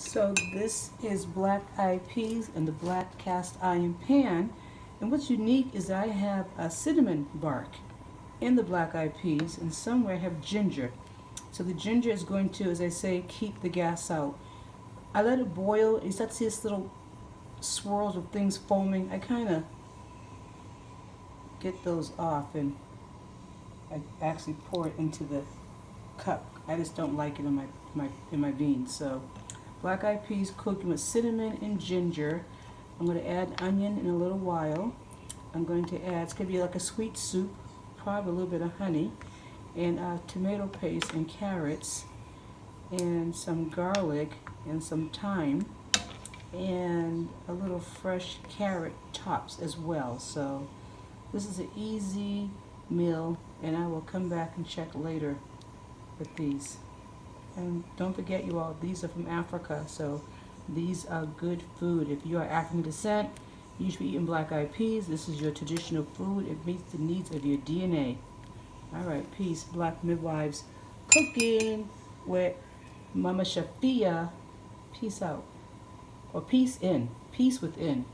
So this is black eyed peas in the black cast iron pan. And what's unique is that I have a cinnamon bark in the black eyed peas, and somewhere I have ginger. So the ginger is going to, as I say, keep the gas out. I let it boil. You start to see this little swirls of things foaming. I kind of get those off, and I actually pour it into the cup. I just don't like it in my beans. So black eyed peas cooking with cinnamon and ginger. I'm going to add onion in a little while. I'm going to add, it's going to be like a sweet soup, probably a little bit of honey, and tomato paste and carrots, and some garlic and some thyme, and a little fresh carrot tops as well. So this is an easy meal, and I will come back and check later with these. And don't forget, you all, these are from Africa, so these are good food. If you are African descent, you should be eating black eyed peas. This is your traditional food. It meets the needs of your DNA. All right, peace. Black Midwives Cooking with Mama Shafia. Peace out. Or peace in. Peace within.